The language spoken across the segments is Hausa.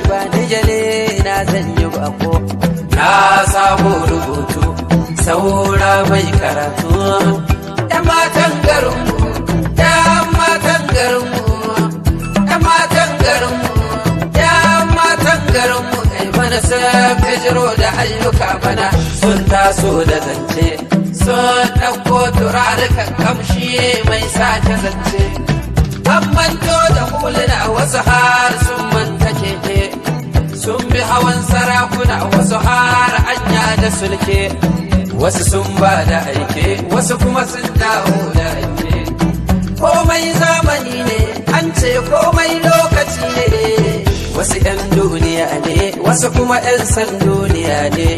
ba ni jale na zan yi bako na samu rubutu saura mai karatu yan matan garinmu yan matan garinmu yan matan garinmu yan matan garinmu ai mana sai fijiro da ayyuka bana sun taso da zance sun ɗauko turarukan kamshi mai sace zance an manto da huluna wasu har sun manta keke sun bi hawan sarakuna wasu har anya da sulke wasu sun ba da aike wasu kuma sun dawo da aike komai zamani ne an ce komai lokaci ne wasu 'yan duniya ne wasu kuma 'yan san duniya ne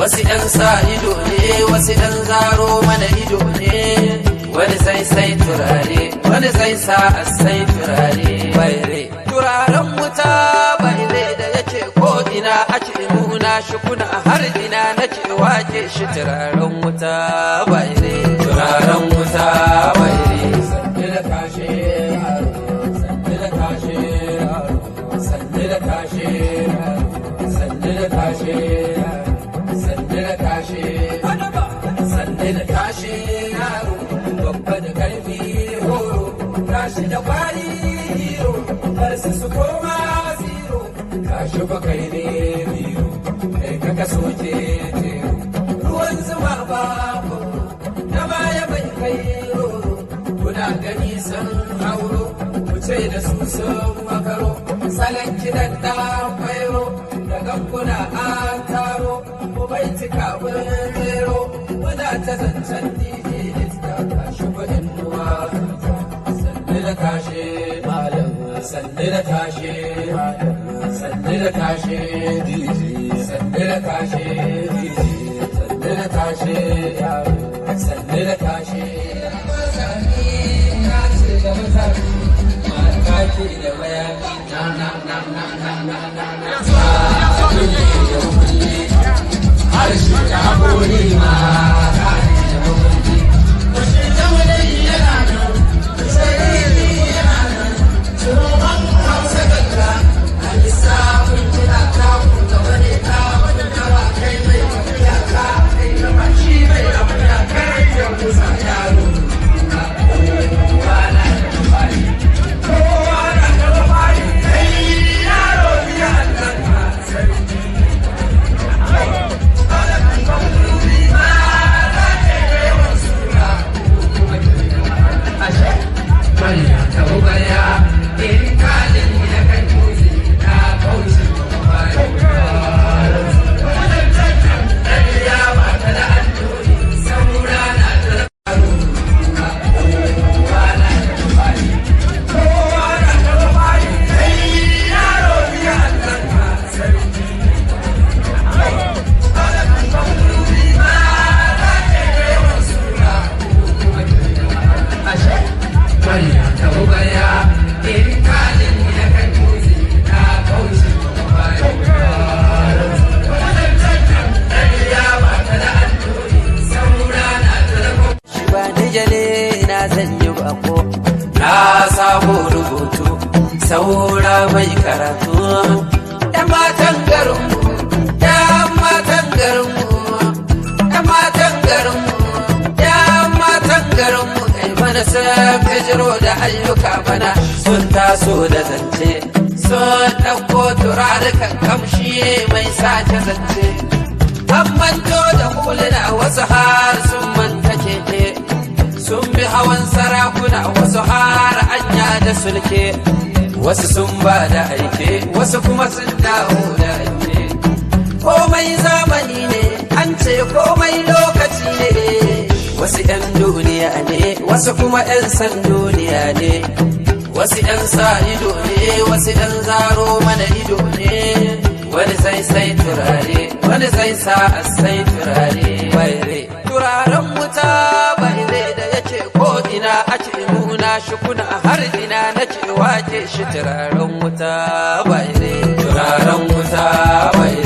wasu 'yan sa ido ne wasu 'yan zaro mana ido ne wani zai sai turare wani zai sa sai turare bayre turaren wuta bayre da yake ko ina ake nuna shi kuna har ina nake wake shi turaren wuta bayre turaren wuta bayre sanni da kashe sanni da kashe sanni da kashe sanni da kashe sanni da kashe sanni da kashe babba da karfi horo tashi da kwari hero kar su koma zero kashi ba kai ne biro kai kaka soke tero ruwan zuma babu na baya bai kai roro kuna gani san hauro ku ce da su sun makaro salon kidan da kwairo da ganguna an taro ku bai cika wurin zero muna ta zancen dije sanni da kashe malam sanni da kashe sanni da kashe sanni da kashe sanni da kashe sanni da kashe kake da bayani na na na na na na na na harshe ta haƙori ma na samu rubutu saura mai karatu yan matan garinmu yan matan garinmu yan matan garinmu yan matan garinmu ai mana sai fijiro da ayyuka bana sun taso da zance sun ɗauko turarukan kamshi mai sace zance an manto da huluna wasu har sun manta keke sun bi hawan sarakuna wasu har anya da sulke wasu sun ba da aike wasu kuma sun dawo da aike komai zamani ne an ce komai lokaci ne wasu 'yan duniya ne wasu kuma 'yan san duniya ne wasu 'yan sa ido ne wasu 'yan zaro mana ido ne wani zai sai turare wani zai sa sai turare bayre turaren wuta bayre da yake ko ina ake nuna shi kuna har ina nake wake shi turaren wuta bayre turaren wuta bayre